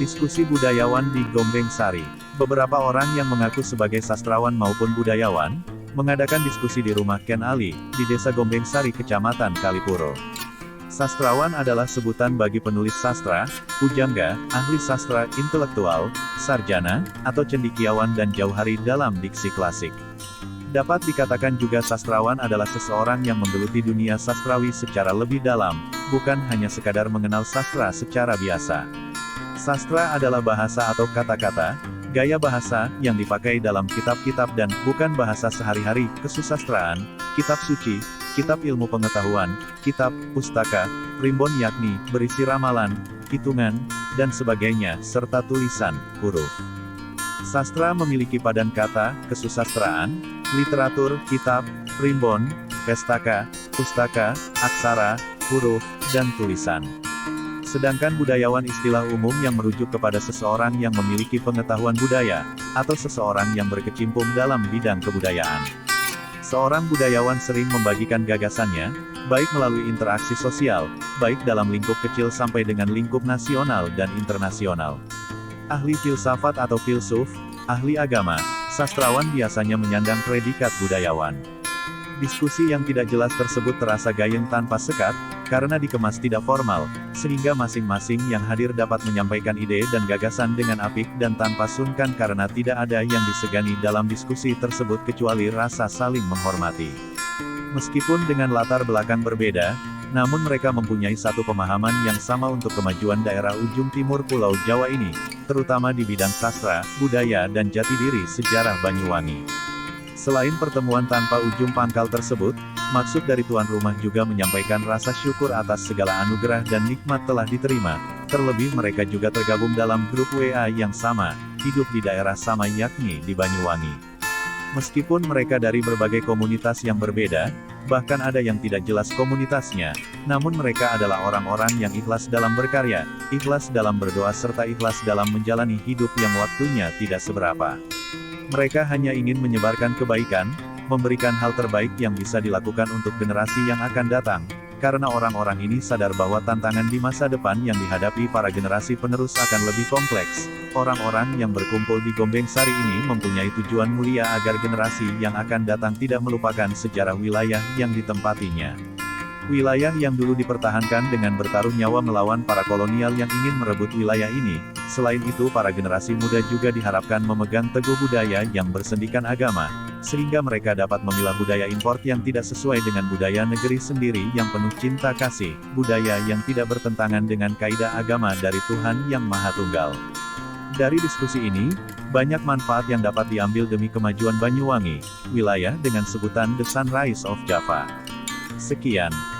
Diskusi budayawan di Gombeng Sari. Beberapa orang yang mengaku sebagai sastrawan maupun budayawan, mengadakan diskusi di rumah Ken Ali, di Desa Gombeng Sari, Kecamatan Kalipuro. Sastrawan adalah sebutan bagi penulis sastra, pujangga, ahli sastra, intelektual, sarjana, atau cendekiawan dan jauhari dalam diksi klasik. Dapat dikatakan juga sastrawan adalah seseorang yang menggeluti dunia sastrawi secara lebih dalam, bukan hanya sekadar mengenal sastra secara biasa. Sastra adalah bahasa atau kata-kata, gaya bahasa, yang dipakai dalam kitab-kitab dan bukan bahasa sehari-hari, kesusastraan, kitab suci, kitab ilmu pengetahuan, kitab, pustaka, primbon yakni, berisi ramalan, hitungan, dan sebagainya, serta tulisan, huruf. Sastra memiliki padan kata, kesusastraan, literatur, kitab, primbon, pestaka, pustaka, aksara, huruf, dan tulisan. Sedangkan budayawan istilah umum yang merujuk kepada seseorang yang memiliki pengetahuan budaya, atau seseorang yang berkecimpung dalam bidang kebudayaan. Seorang budayawan sering membagikan gagasannya, baik melalui interaksi sosial, baik dalam lingkup kecil sampai dengan lingkup nasional dan internasional. Ahli filsafat atau filsuf, ahli agama, sastrawan biasanya menyandang predikat budayawan. Diskusi yang tidak jelas tersebut terasa gayeng tanpa sekat, karena dikemas tidak formal, sehingga masing-masing yang hadir dapat menyampaikan ide dan gagasan dengan apik dan tanpa sungkan karena tidak ada yang disegani dalam diskusi tersebut kecuali rasa saling menghormati. Meskipun dengan latar belakang berbeda, namun mereka mempunyai satu pemahaman yang sama untuk kemajuan daerah ujung timur Pulau Jawa ini, terutama di bidang sastra, budaya dan jati diri sejarah Banyuwangi. Selain pertemuan tanpa ujung pangkal tersebut, maksud dari tuan rumah juga menyampaikan rasa syukur atas segala anugerah dan nikmat telah diterima, terlebih mereka juga tergabung dalam grup WA yang sama, hidup di daerah sama yakni di Banyuwangi. Meskipun mereka dari berbagai komunitas yang berbeda, bahkan ada yang tidak jelas komunitasnya, namun mereka adalah orang-orang yang ikhlas dalam berkarya, ikhlas dalam berdoa serta ikhlas dalam menjalani hidup yang waktunya tidak seberapa. Mereka hanya ingin menyebarkan kebaikan, memberikan hal terbaik yang bisa dilakukan untuk generasi yang akan datang, karena orang-orang ini sadar bahwa tantangan di masa depan yang dihadapi para generasi penerus akan lebih kompleks. Orang-orang yang berkumpul di Gombeng Sari ini mempunyai tujuan mulia agar generasi yang akan datang tidak melupakan sejarah wilayah yang ditempatinya. Wilayah yang dulu dipertahankan dengan bertaruh nyawa melawan para kolonial yang ingin merebut wilayah ini. Selain itu para generasi muda juga diharapkan memegang teguh budaya yang bersendikan agama, sehingga mereka dapat memilah budaya import yang tidak sesuai dengan budaya negeri sendiri yang penuh cinta kasih, budaya yang tidak bertentangan dengan kaidah agama dari Tuhan Yang Maha Tunggal. Dari diskusi ini, banyak manfaat yang dapat diambil demi kemajuan Banyuwangi, wilayah dengan sebutan The Sunrise of Java. Sekian.